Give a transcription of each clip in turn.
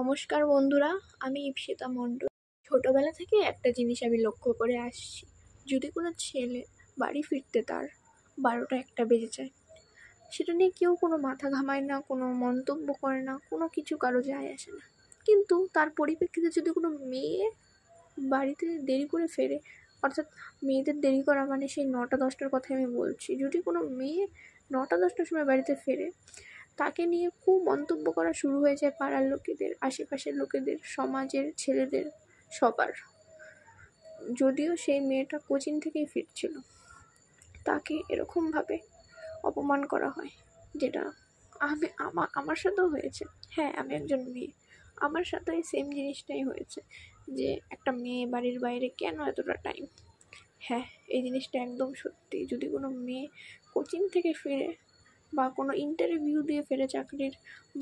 নমস্কার বন্ধুরা, আমি ইপসিতা মণ্ডল। ছোটবেলা থেকে একটা জিনিস আমি লক্ষ্য করে আসছি, যদি কোনো ছেলে বাড়ি ফিরতে তার 12টা-1টা বেজে যায়, সেটা নিয়ে কেউ কোনো মাথা ঘামায় না, কোনো মন্তব্য করে না, কোনো কিছু কারো যায় আসে না। কিন্তু তার পরিপ্রেক্ষিতে যদি কোনো মেয়ে বাড়িতে দেরি করে ফেরে, অর্থাৎ মেয়েদের দেরি করা মানে সেই 9টা-10টার কথাই আমি বলছি, যদি কোনো মেয়ে 9টা-10টার সময় বাড়িতে ফেরে, তাকে নিয়ে খুব মন্তব্য করা শুরু হয়ে যায় পাড়ার লোকেদের, আশেপাশের লোকেদের, সমাজের ছেলেদের, সবার। যদিও সেই মেয়েটা কোচিং থেকেই ফিরছিল, তাকে এরকমভাবে অপমান করা হয়, যেটা আমার সাথেও হয়েছে। হ্যাঁ, আমি একজন মেয়ে, আমার সাথে সেম জিনিসটাই হয়েছে, যে একটা মেয়ে বাড়ির বাইরে কেন এতটা টাইম। হ্যাঁ, এই জিনিসটা একদম সত্যি। যদি কোনো মেয়ে কোচিং থেকে ফিরে, বা কোনো ইন্টারভিউ দিয়ে ফেরে চাকরির,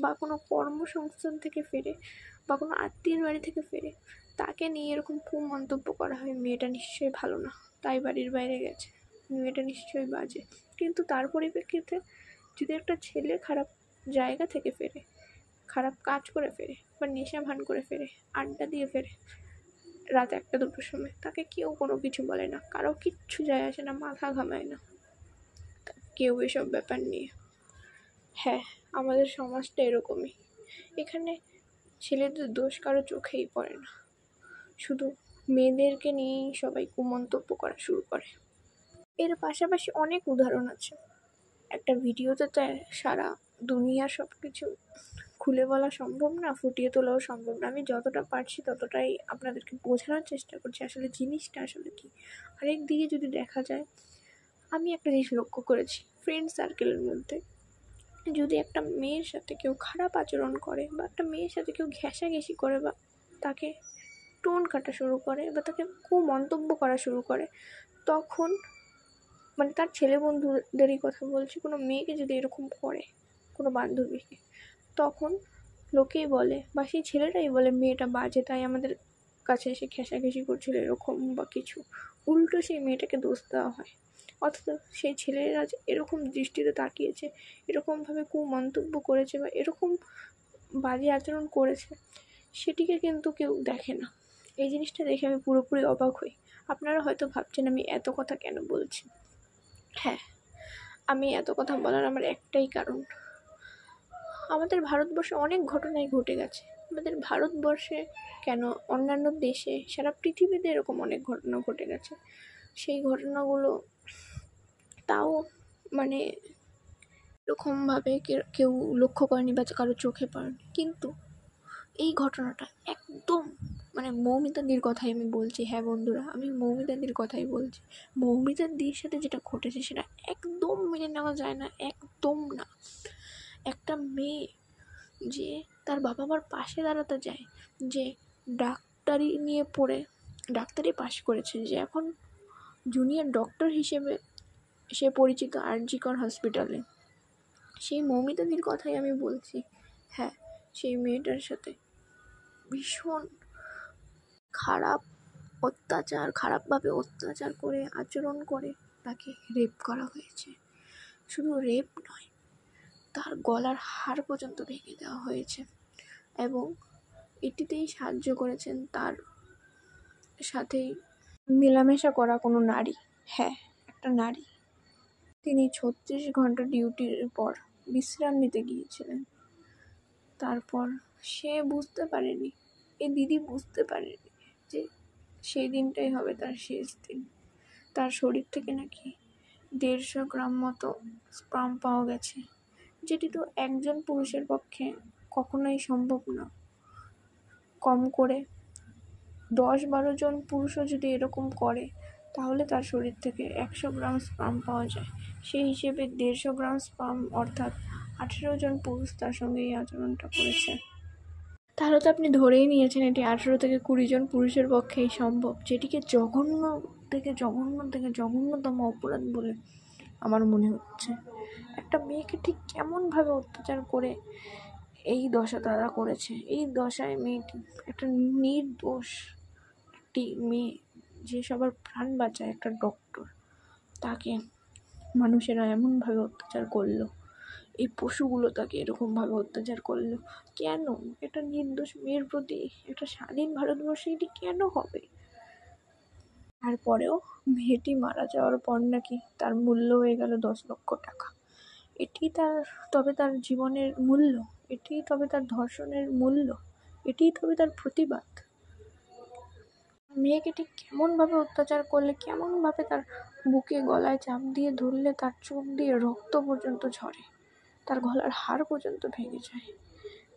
বা কোনো কর্মসংস্থান থেকে ফেরে, বা কোনো আত্মীয়ের বাড়ি থেকে ফেরে, তাকে নিয়ে এরকম খুব মন্তব্য করা হয়, মেয়েটা নিশ্চয়ই ভালো না, তাই বাড়ির বাইরে গেছে, মেয়েটা নিশ্চয়ই বাজে। কিন্তু তার পরিপ্রেক্ষিতে যদি একটা ছেলে খারাপ জায়গা থেকে ফেরে, খারাপ কাজ করে ফেরে, বা নেশা ভান করে ফেরে, আড্ডা দিয়ে ফেরে রাত 1টা-2টোর সময়, তাকে কেউ কোনো কিছু বলে না, কারো কিচ্ছু যায় আসে না, মাথা ঘামায় না কেউ এসব ব্যাপার নিয়ে। হ্যাঁ, আমাদের সমাজটা এরকমই। এখানে ছেলেদের দোষ কারো চোখেই পড়ে না, শুধু মেয়েদেরকে নিয়েই সবাই কুমন্তব্য করা শুরু করে। এর পাশাপাশি অনেক উদাহরণ আছে। একটা ভিডিওতে তো সারা দুনিয়ার সব কিছু খুলে বলা সম্ভব না, ফুটিয়ে তোলাও সম্ভব না। আমি যতটা পারছি ততটাই আপনাদেরকে বোঝানোর চেষ্টা করছি আসলে জিনিসটা আসলে কি। আরেক দিকে যদি দেখা যায়, আমি একটা জিনিস লক্ষ্য করেছি, ফ্রেন্ড সার্কেলের মধ্যে যদি একটা মেয়ের সাথে কেউ খারাপ আচরণ করে, বা একটা মেয়ের সাথে কেউ ঘেঁষাঘেঁষি করে, বা তাকে টোন কাটা শুরু করে, বা তাকে খুব মন্তব্য করা শুরু করে, তখন মানে তার ছেলে বন্ধুদেরই কথা বলছি, কোনো মেয়েকে যদি এরকম করে, কোনো বান্ধবীকে, তখন লোকেই বলে, বা সেই ছেলেটাই বলে মেয়েটা বাজে, তাই আমাদের কাছে এসে ঘেঁষাঘেঁষি করছিল এরকম বা কিছু। উল্টো সেই মেয়েটাকে দোষ দেওয়া হয়, অথচ সেই ছেলেরা যে এরকম দৃষ্টিতে তাকিয়েছে, এরকমভাবে মন্তব্য করেছে, বা এরকম বাজে আচরণ করেছে, সেটিকে কিন্তু কেউ দেখে না। এই জিনিসটা দেখে আমি পুরোপুরি অবাক হই। আপনারা হয়তো ভাবছেন আমি এত কথা কেন বলছি। হ্যাঁ, আমি এত কথা বলার আমার একটাই কারণ, আমাদের ভারতবর্ষে অনেক ঘটনাই ঘটে গেছে। আমাদের ভারতবর্ষে কেন, অন্যান্য দেশে, সারা পৃথিবীতে এরকম অনেক ঘটনা ঘটে গেছে। সেই ঘটনাগুলো তাও মানে এরকমভাবে কেউ লক্ষ্য করেনি বা কারো চোখে পড়েনি। কিন্তু এই ঘটনাটা একদম মৌমিতাদির কথাই আমি বলছি। হ্যাঁ বন্ধুরা, আমি মৌমিতাদির কথাই বলছি। মৌমিতাদির সাথে যেটা ঘটেছে সেটা একদম মেনে নেওয়া যায় না, একদম না। একটা মেয়ে যে তার বাবা মার পাশে দাঁড়াতে যায়, যে ডাক্তারি নিয়ে পড়ে ডাক্তারি পাশ করেছে, যে এখন জুনিয়র ডক্টর হিসেবে সে পরিচিত RG কর হসপিটালে, সেই মৌমিতাদির কথাই আমি বলছি। হ্যাঁ, সেই মেয়েটার সাথে ভীষণ খারাপভাবে অত্যাচার করে, আচরণ করে তাকে রেপ করা হয়েছে। শুধু রেপ নয়, তার গলার হাড় পর্যন্ত ভেঙে দেওয়া হয়েছে। এবং এটিতেই সাহায্য করেছেন তার সাথেই মেলামেশা করা কোনো নারী। হ্যাঁ, একটা নারী। তিনি 36 ঘন্টা ডিউটির পর বিশ্রাম নিতে গিয়েছিলেন। তারপর সে বুঝতে পারেনি, এই দিদি বুঝতে পারেনি যে সেই দিনটাই হবে তার শেষ দিন। তার শরীর থেকে নাকি 150 গ্রাম মতো স্পার্ম পাওয়া গেছে, যেটি তো একজন পুরুষের পক্ষে কখনোই সম্ভব না। কম করে 10-12 জন পুরুষও যদি এরকম করে, তাহলে তার শরীর থেকে 100 গ্রাম স্পার্ম পাওয়া যায়। সেই হিসেবে 150 গ্রাম স্পার্ম, অর্থাৎ 18 জন পুরুষ তার সঙ্গে এই আচরণটা করেছে। তাহলে তো আপনি ধরেই নিয়েছেন এটি 18 থেকে 20 জন পুরুষের পক্ষেই সম্ভব, যেটিকে জঘন্যতম অপরাধ বলে আমার মনে হচ্ছে। একটা মেয়েকে ঠিক কেমনভাবে অত্যাচার করে এই দশা তারা করেছে। এই দশায় মেয়েটি, একটা নির্দোষ একটি মেয়ে, যে সবার প্রাণ বাঁচায়, একটা ডক্টর, তাকে মানুষেরা এমনভাবে অত্যাচার করলো। এই পশুগুলো তাকে এরকমভাবে অত্যাচার করলো কেন? এটা নির্দোষ মেয়ের প্রতি একটা স্বাধীন ভারতবর্ষে এটি কেন হবে? তারপরেও মেয়েটি মারা যাওয়ার পর নাকি তার মূল্য হয়ে গেল 10 লক্ষ টাকা। এটি তার জীবনের মূল্য? এটি তবে তার ধর্ষণের মূল্য? এটি তবে তার প্রতিবাদ? মেয়েকে ঠিক কেমনভাবে অত্যাচার করলে, কেমনভাবে তার বুকে গলায় চাপ দিয়ে ধরলে তার চোখ দিয়ে রক্ত পর্যন্ত ঝরে, তার গলার হাড় পর্যন্ত ভেঙে যায়,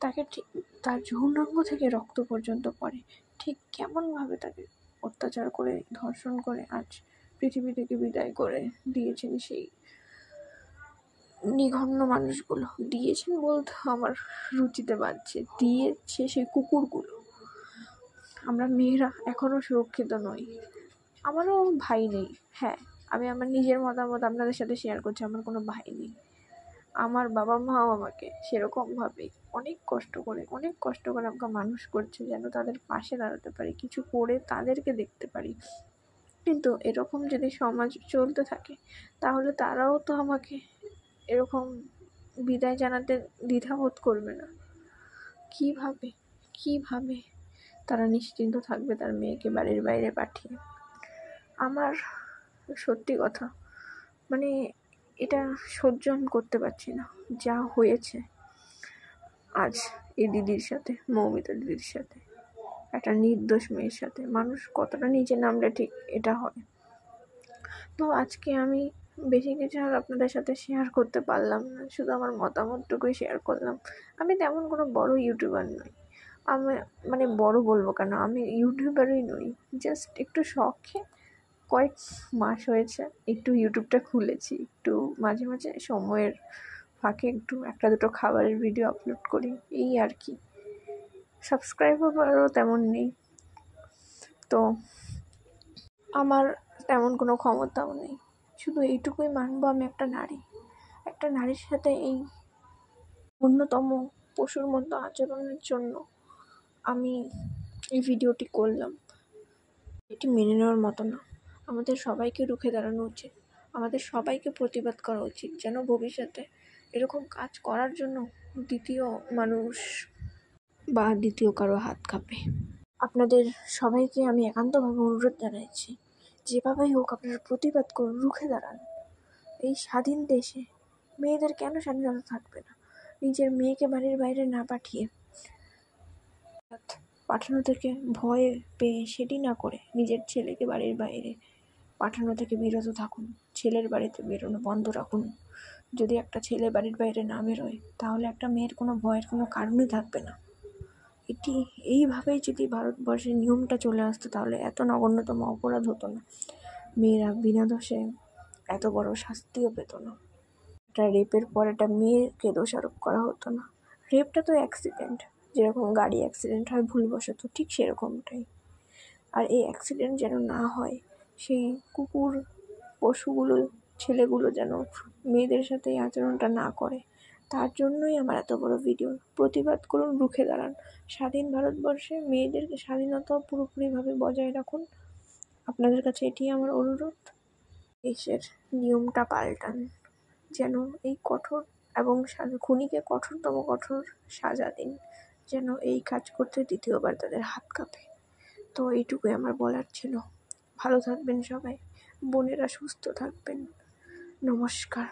তাকে ঠিক তার যৌনাঙ্গ থেকে রক্ত পর্যন্ত পড়ে, ঠিক কেমনভাবে তাকে অত্যাচার করে ধর্ষণ করে আজ পৃথিবী থেকে বিদায় করে দিয়েছেন সেই নিঘণ্ন মানুষগুলো। দিয়েছেন বলতে আমার রুচিতে বাজছে, দিয়েছে সেই কুকুরগুলো। আমরা মেয়েরা এখনও সুরক্ষিত নই। আমারও ভাই নেই, হ্যাঁ, আমি আমার নিজের মতামত আপনাদের সাথে শেয়ার করছি। আমার কোনো ভাই নেই। আমার বাবা মাও আমাকে সেরকমভাবেই অনেক কষ্ট করে আমাকে মানুষ করছে, যেন তাদের পাশে দাঁড়াতে পারি, কিছু করে তাদেরকে দেখতে পারি। কিন্তু এরকম যদি সমাজ চলতে থাকে তাহলে তারাও তো আমাকে এরকম বিদায় জানাতে দ্বিধাবোধ করবে না। কিভাবে তারা নিশ্চিন্ত থাকবে তার মেয়েকে বাড়ির বাইরে পাঠিয়ে? আমার সত্যি কথা, মানে এটা সহ্য আমি করতে পারছি না। যা হয়েছে আজ এই দিদির সাথে, মৌমিতা দিদির সাথে, একটা নির্দোষ মেয়ের সাথে, মানুষ কতটা নিচে নামলে ঠিক এটা হয়। তো আজকে আমি বেশি কিছু আর আপনাদের সাথে শেয়ার করতে পারলাম না, শুধু আমার মতামতটুকুই শেয়ার করলাম। আমি তেমন কোনো বড় ইউটিউবার নই, আমি বড় বলবো কেন, আমি ইউটিউবারই নই। জাস্ট একটু শখে কয়েক মাস হয়েছে একটু ইউটিউবটা খুলেছি, একটু মাঝে মাঝে সময়ের ফাঁকে একটু একটা দুটো খাবারের ভিডিও আপলোড করি, এই আর কি। সাবস্ক্রাইবারও তেমন নেই, তো আমার তেমন কোনো ক্ষমতাও নেই। শুধু এইটুকুই মানবো, আমি একটা নারীর সাথে এই অন্যতম পশুর মতো আচরণের জন্য আমি এই ভিডিওটি করলাম। এটি মেনে নেওয়ার মতো না। আমাদের সবাইকে রুখে দাঁড়ানো উচিত, আমাদের সবাইকে প্রতিবাদ করা উচিত, যেন ভবিষ্যতে এরকম কাজ করার জন্য দ্বিতীয় মানুষ বা দ্বিতীয় কারো হাত কাঁপে। আপনাদের সবাইকে আমি একান্তভাবে অনুরোধ জানাচ্ছি, যেভাবেই হোক আপনারা প্রতিবাদ করুন, রুখে দাঁড়ান। এই স্বাধীন দেশে মেয়েদের কেন স্বাধীনতা থাকবে না? নিজের মেয়েকে বাড়ির বাইরে না পাঠিয়ে, পাঠানো থেকে ভয় পেয়ে সেটি না করে নিজের ছেলেকে বাড়ির বাইরে পাঠানো থেকে বিরত থাকুন। ছেলের বাড়িতে বেরোনো বন্ধ রাখুন। যদি একটা ছেলে বাড়ির বাইরে না বেরোয় তাহলে একটা মেয়ের কোনো ভয়ের কোনো কারণই থাকবে না। এইভাবেই যদি ভারতবর্ষের নিয়মটা চলে আসতো তাহলে এত নগণ্যতম অপরাধ হতো না, মেয়েরা বিনা দোষে এত বড় শাস্তিও পেত না, একটা রেপের পর একটা মেয়েকে দোষারোপ করা হতো না। রেপটা তো অ্যাক্সিডেন্ট, যেরকম গাড়ি অ্যাক্সিডেন্ট হয় ভুলবশত, ঠিক সেরকমটাই। আর এই অ্যাক্সিডেন্ট যেন না হয়, সেই কুকুর পশুগুলো, ছেলেগুলো যেন মেয়েদের সাথে এই আচরণটা না করে, তার জন্যই আমার এত বড় ভিডিও। প্রতিবাদ করুন, রুখে দাঁড়ান। স্বাধীন ভারতবর্ষে মেয়েদের স্বাধীনতা পুরোপুরিভাবে বজায় রাখুন। আপনাদের কাছে এটি আমার অনুরোধ। দেশের নিয়মটা পাল্টান, যেন এই কঠোর এবং খুনিকে কঠোরতম কঠোর সাজা দিন, যেন এই কাজ করতে দ্বিতীয়বার তাদের হাত কাঁপে। তো এইটুকুই আমার বলার ছিল। ভালো থাকবেন সবাই, বোনেরা সুস্থ থাকবেন। নমস্কার।